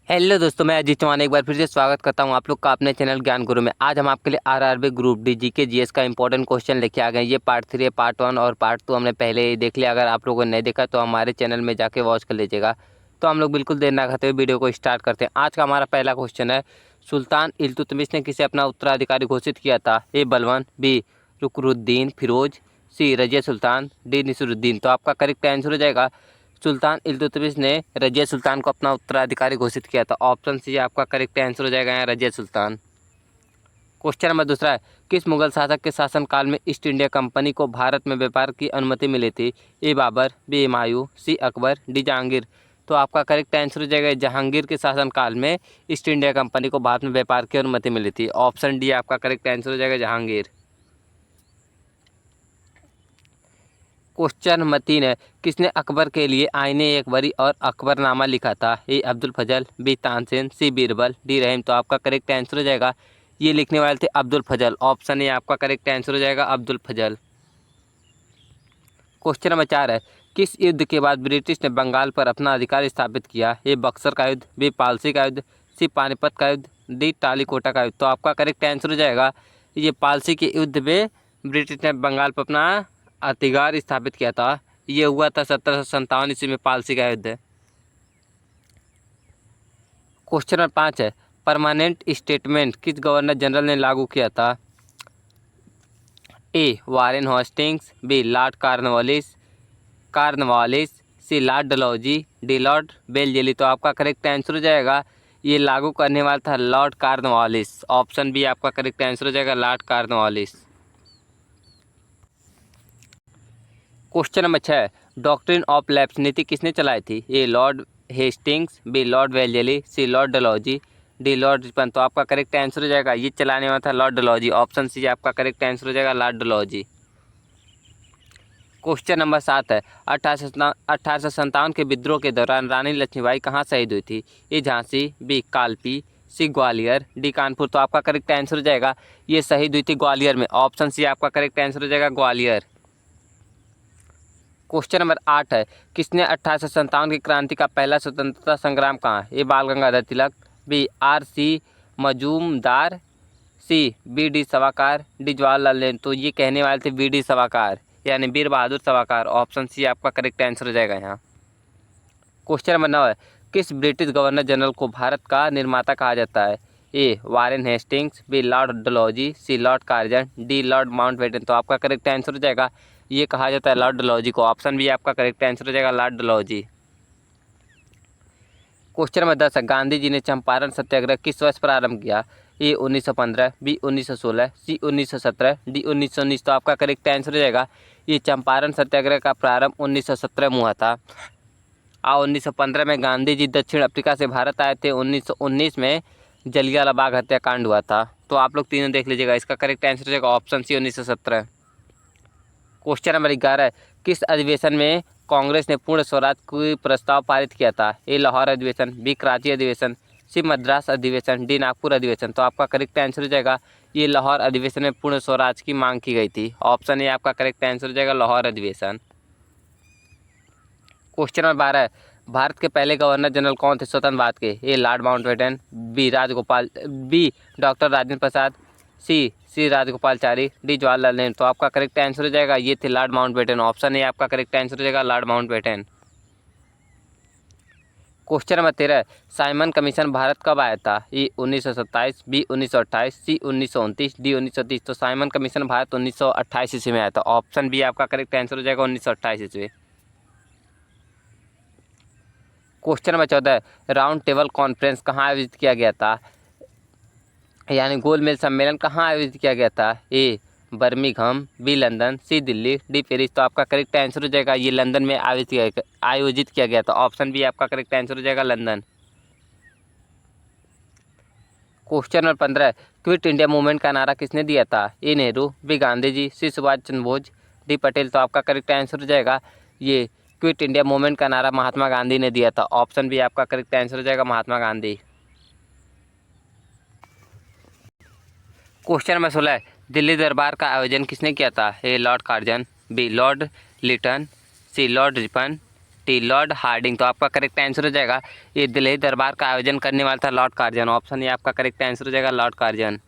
Hello दोस्तों, मैं अजीत चौहान एक बार फिर से स्वागत करता हूं आप लोग का अपने चैनल ज्ञान गुरु में। आज हम आपके लिए RRB group D GK GS का इंपॉर्टेंट क्वेश्चन लेके आ गए। ये पार्ट 3 है। पार्ट 1 और पार्ट 2 हमने पहले ही देख लिया। अगर आप लोगों ने नहीं देखा तो हमारे चैनल में जाके वॉच कर लीजिएगा। तो हम लोग बिल्कुल देर ना खाते हुए वीडियो को स्टार्ट करते हैं। आज का हमारा पहला क्वेश्चन है, सुल्तान इल्तुतमिश ने किसे अपना उत्तराधिकारी घोषित किया था? ए बलवान, बी रुकनुद्दीन फिरोज, सी रजिया सुल्तान, डी नसीरुद्दीन। तो आपका करेक्ट आंसर हो जाएगा सुल्तान इल्तुतमिश ने रजिया सुल्तान को अपना उत्तराधिकारी घोषित किया था। ऑप्शन सी आपका करेक्ट आंसर हो जाएगा यहाँ रजिया सुल्तान। क्वेश्चन नंबर दूसरा है, किस मुगल शासक के शासनकाल में ईस्ट इंडिया कंपनी को भारत में व्यापार की अनुमति मिली थी? ए बाबर, बी हुमायूं, सी अकबर, डी जहांगीर। तो आपका करेक्ट आंसर हो जाएगा जहांगीर के शासनकाल में ईस्ट इंडिया कंपनी को भारत में व्यापार की अनुमति मिली थी। ऑप्शन डी आपका करेक्ट आंसर हो जाएगा जहांगीर। क्वेश्चन नंबर 3 है, किसने अकबर के लिए आईने अकबरी और अकबरनामा लिखा था? ए अब्दुल फजल, बी तानसेन, सी बीरबल, डी रहीम। तो आपका करेक्ट आंसर हो जाएगा ये लिखने वाले थे अब्दुल फजल। ऑप्शन ए आपका करेक्ट आंसर हो जाएगा अब्दुल फजल। क्वेश्चन नंबर 4 है, किस युद्ध के बाद ब्रिटिश ने बंगाल पर अपना अधिकार स्थापित किया? ए बक्सर का युद्ध, बी पालसी का युद्ध, सी पानीपत का युद्ध, डी टालीकोटा का युद्ध। तो आपका करेक्ट आंसर हो जाएगा ये पालसी के युद्ध में ब्रिटिश ने बंगाल पर अपना अधिकार स्थापित किया था। ये हुआ था 1757 ईस्वी में पालसी का युद्ध। क्वेश्चन नंबर 5 है, परमानेंट स्टेटमेंट किस गवर्नर जनरल ने लागू किया था? A Warren Hastings, B Lord Cornwallis, C Lord Dalhousie, D Lord Wellesley. तो आपका करेक्ट आंसर हो जाएगा ये लागू करने वाला था लॉर्ड कार्नवालिस। ऑप्शन बी आपका करेक्ट आंसर हो जाएगा Lord Cornwallis. Question number 6, doctrine of lapse नीति किसने चलाई थी? A Lord Hastings, B Lord Wellesley, C Lord Dalhousie, D Lord Ripon. तो आपका करेक्ट आंसर हो जाएगा ये चलाने वाला था लॉर्ड डलहौजी। ऑप्शन सी आपका करेक्ट आंसर हो जाएगा लॉर्ड डलहौजी। क्वेश्चन नंबर 7 है, 1857 के विद्रोह के दौरान रानी लक्ष्मीबाई कहाँ शहीद हुई थी? ए झांसी, बी कालपी, सी ग्वालियर, डी कानपुर। तो आपका करेक्ट आंसर हो जाएगा ये शहीद हुई थी ग्वालियर में। ऑप्शन सी आपका करेक्ट आंसर हो जाएगा ग्वालियर। क्वेश्चन नंबर 8 है, किसने 1857 की क्रांति का पहला स्वतंत्रता संग्राम कहा? A Bal Gangadhar Tilak, B R C Majumdar, C B D Savarkar, D Jawaharlal Nehru. तो ये कहने वाले थे बी डी सवाकार यानी वीर बहादुर सवाकार। ऑप्शन सी आपका करेक्ट आंसर हो जाएगा यहाँ। क्वेश्चन नंबर 9 है, किस ब्रिटिश गवर्नर जनरल को भारत का निर्माता कहा जाता है? A Warren Hastings, B Lord Dalhousie, C Lord Curzon, D Lord Mountbatten. तो आपका करेक्ट आंसर हो जाएगा ये कहा जाता है लॉर्ड डलहौजी को। ऑप्शन बी आपका करेक्ट आंसर हो जाएगा लॉर्ड डलहौजी। क्वेश्चन नंबर 10 है, गांधी जी ने चंपारण सत्याग्रह किस वर्ष प्रारंभ किया? ए 1915, बी 1916, सी 1917, डी 1919। तो आपका करेक्ट आंसर हो जाएगा ये चंपारण सत्याग्रह का प्रारंभ 1917 में हुआ था। 1915 में गांधी जी दक्षिण अफ्रीका से भारत आए थे। 1919 में जलियांवाला बाग हत्याकांड हुआ था। तो आप लोग तीनों देख लीजिएगा, इसका करेक्ट आंसर हो जाएगा ऑप्शन सी 1917। क्वेश्चन नंबर 11 है, किस अधिवेशन में कांग्रेस ने पूर्ण स्वराज का प्रस्ताव पारित किया था? ए लाहौर अधिवेशन, बी कराची अधिवेशन, सी मद्रास अधिवेशन, डी नागपुर अधिवेशन। तो आपका करेक्ट आंसर हो जाएगा ये लाहौर अधिवेशन में पूर्ण स्वराज की मांग की गई थी। ऑप्शन ए आपका करेक्ट आंसर हो जाएगा लाहौर अधिवेशन। क्वेश्चन नंबर 12 है, भारत के पहले गवर्नर जनरल कौन थे स्वतंत्र भारत के? A Lord Mountbatten, B doctor Rajendra Prasad, C Rajagopalachari, D Jawaharlal Nehru. तो आपका करेक्ट आंसर हो जाएगा ये थे लॉर्ड माउंटबेटन। ऑप्शन ए आपका करेक्ट आंसर हो जाएगा Lord Mountbatten. Question number 13, Simon commission Bharat कब आया था? ए 1927, बी 1928, सी 1929, डी 1930। तो साइमन कमीशन भारत 1928 ईस्वी में आया था। ऑप्शन बी आपका करेक्ट आंसर हो जाएगा 1928 ईस्वी। Question number 14, round table conference कहाँ आयोजित किया गया था? यानी गोलमेज सम्मेलन कहाँ आयोजित किया गया था? ए बर्मिंघम, बी लंदन, सी दिल्ली, डी पेरिस। तो आपका करेक्ट आंसर हो जाएगा ये लंदन में आयोजित किया गया था। ऑप्शन बी आपका करेक्ट आंसर हो जाएगा London. Question number 15, quit India movement का नारा किसने दिया था? ए नेहरू, बी गांधी जी, सी सुभाष चंद्र बोस, डी पटेल। तो आपका करेक्ट आंसर हो जाएगा ये क्विट इंडिया मूवमेंट का नारा महात्मा गांधी ने दिया था। ऑप्शन बी आपका करेक्ट आंसर हो जाएगा महात्मा गांधी। क्वेश्चन नंबर 16 है, दिल्ली दरबार का आयोजन किसने किया था? A Lord Curzon, B Lord Lytton, C Lord Ripon, D Lord Hardinge. तो आपका करेक्ट आंसर हो जाएगा ये दिल्ली दरबार का आयोजन करने वाला था लॉर्ड कार्जन। ऑप्शन ये आपका करेक्ट आंसर हो जाएगा Lord Curzon.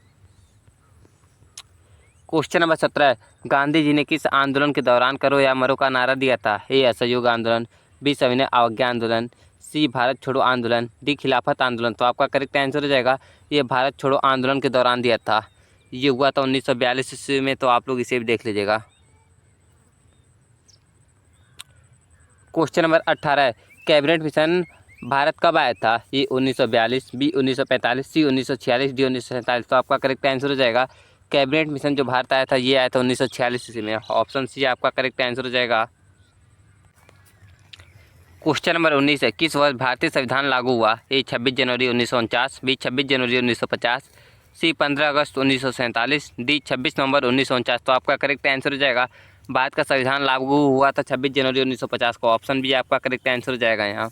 Question number 17 Gandhi ji ने किस आंदोलन के दौरान करो या मरो का नारा दिया था? ए असहयोग आंदोलन, बी सविनय अवज्ञा आंदोलन, सी भारत छोड़ो आंदोलन, डी खिलाफत आंदोलन। तो आपका करेक्ट आंसर हो जाएगा ये भारत छोड़ो आंदोलन के दौरान दिया था। ये हुआ था 1942 ईस्वी में। तो आप लोग इसे भी देख लीजिएगा। Question number 18 cabinet mission Bharat कब आया था? ये 1942, बी 1945, सी 1946, डी 1947। तो आपका करेक्ट आंसर हो जाएगा कैबिनेट मिशन जो भारत आया था ये आया था 1946 ईस्वी में। ऑप्शन सी आपका करेक्ट आंसर हो जाएगा। क्वेश्चन नंबर 19 है किस वर्ष भारतीय संविधान लागू हुआ? ए 26 जनवरी 1949, बी 26 जनवरी 1950, सी 15 अगस्त 1947, डी 26 नवंबर 1949। तो आपका करेक्ट आंसर हो जाएगा भारत का संविधान लागू हुआ था 26 जनवरी 1950 को। ऑप्शन बी आपका करेक्ट आंसर हो जाएगा यहाँ।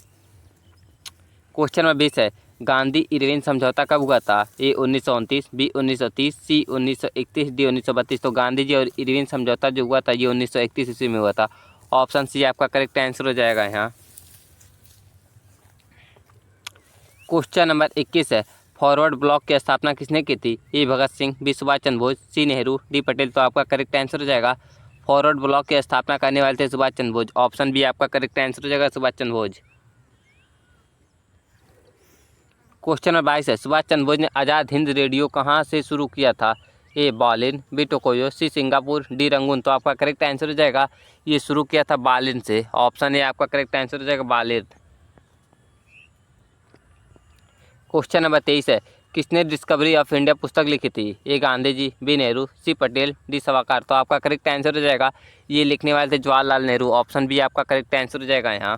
क्वेश्चन नंबर 20 है गांधी इरविन समझौता कब हुआ था? ए 1929, बी 1930, सी 1931, डी 1932। तो गांधी जी और इरविन समझौता जो हुआ था ये 1931 ईस्वी में हुआ था। ऑप्शन सी आपका करेक्ट आंसर हो जाएगा यहाँ। क्वेश्चन नंबर 21 है फॉरवर्ड ब्लॉक की स्थापना किसने की थी? ए भगत सिंह, बी सुभाष चंद्र बोस, सी नेहरू, डी पटेल। तो आपका करेक्ट आंसर हो जाएगा फॉरवर्ड ब्लॉक की स्थापना करने वाले थे सुभाष चंद्र बोस। ऑप्शन बी आपका करेक्ट आंसर हो जाएगा सुभाष चंद्र बोस। क्वेश्चन नंबर 22 है सुभाष चंद्र बोस ने आज़ाद हिंद रेडियो कहाँ से शुरू किया था? A Berlin, B Tokyo, C Singapore, D Rangoon. तो आपका करेक्ट आंसर हो जाएगा ये शुरू किया था बर्लिन से। ऑप्शन ए आपका करेक्ट आंसर हो जाएगा बर्लिन। क्वेश्चन नंबर 23 है किसने डिस्कवरी ऑफ इंडिया पुस्तक लिखी थी? ए गांधी जी, बी नेहरू, सी पटेल, डी सावरकर। तो आपका करेक्ट आंसर हो जाएगा ये लिखने वाले थे जवाहरलाल नेहरू। ऑप्शन बी आपका करेक्ट आंसर हो जाएगा यहाँ।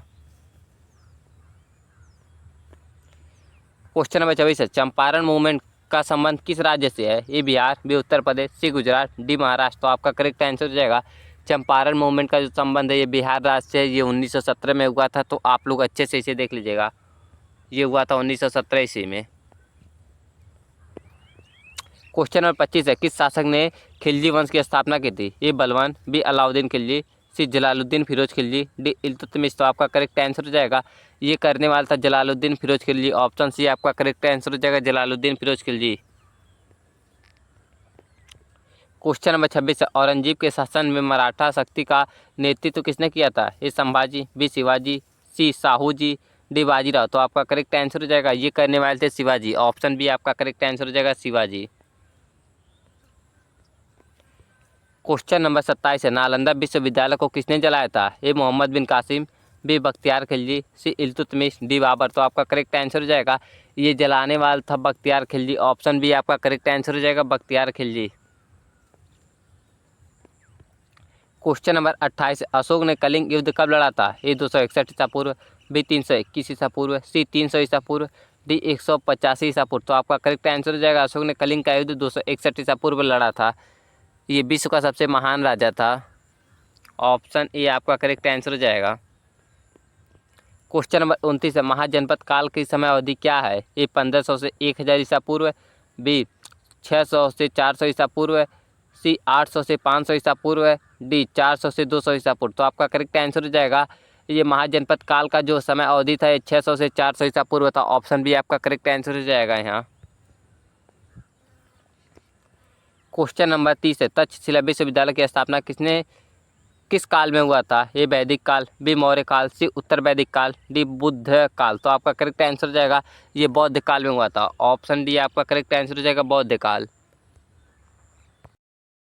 क्वेश्चन नंबर 24 है चंपारण मूवमेंट का संबंध किस राज्य से है? ए बिहार, बी उत्तर प्रदेश, सी गुजरात, डी महाराष्ट्र। तो आपका करेक्ट आंसर हो जाएगा चंपारण मूवमेंट का जो संबंध है ये बिहार राज्य से है। ये 1917 में हुआ था। तो आप लोग अच्छे से इसे देख लीजिएगा। ये हुआ था 1917 ईस्वी में। क्वेश्चन नंबर 25 है किस शासक ने खिलजी वंश की स्थापना की थी? ए बलवान, बी अलाउद्दीन खिलजी, सी जलालुद्दीन फिरोज खिलजी, डी इल्तुतमिश। तो आपका करेक्ट आंसर हो जाएगा ये करने वाला था जलालुद्दीन फिरोज खिलजी। ऑप्शन सी आपका करेक्ट आंसर हो जाएगा जलालुद्दीन फिरोज खिलजी। क्वेश्चन नंबर 26 है औरंगजेब के शासन में मराठा शक्ति का नेतृत्व किसने किया था? ए संभाजी, बी शिवाजी, सी साहू जी, डी बाजीराव। तो आपका करेक्ट आंसर हो जाएगा ये करने वाले थे शिवाजी। ऑप्शन बी आपका करेक्ट आंसर हो जाएगा शिवाजी। क्वेश्चन नंबर 27 है नालंदा विश्वविद्यालय को किसने जलाया था? ए मोहम्मद बिन कासिम, बी बख्तियार खिलजी, सी इल्तुतमिश, डी बाबर। तो आपका करेक्ट आंसर हो जाएगा ये जलाने वाला था बख्तियार खिलजी। ऑप्शन बी आपका करेक्ट आंसर हो जाएगा बख्तियार खिलजी। क्वेश्चन नंबर 28 अशोक ने कलिंग युद्ध कब लड़ा था? ए 261 ईसा पूर्व, बी 321 ईसा पूर्व, सी 300 ईसा पूर्व, डी 185 ईसा पूर्व। तो आपका करेक्ट आंसर हो जाएगा अशोक ने कलिंग का युद्ध 261 ईसा पूर्व लड़ा था। ये विश्व का सबसे महान राजा था। ऑप्शन ए आपका करेक्ट आंसर हो जाएगा। क्वेश्चन नंबर 29 है महाजनपद काल की समय अवधि क्या है? ए 1500 से 1000 ईसा पूर्व, बी 600 से 400 ईसा पूर्व, सी 800 से 500 ईसा पूर्व, डी 400 से 200 ईसा पूर्व। तो आपका करेक्ट आंसर हो जाएगा ये महाजनपद काल का जो समय अवधि था 600 से 400 ईसा पूर्व था। ऑप्शन बी आपका करेक्ट आंसर हो जाएगा यहाँ। क्वेश्चन नंबर 30 है तक्षशिला विश्वविद्यालय की स्थापना किस काल में हुआ था? ए वैदिक काल, बी मौर्य काल, सी उत्तर वैदिक काल, डी बुद्ध काल। तो आपका करेक्ट आंसर हो जाएगा ये बौद्ध काल में हुआ था। ऑप्शन डी आपका करेक्ट आंसर हो जाएगा बौद्ध काल।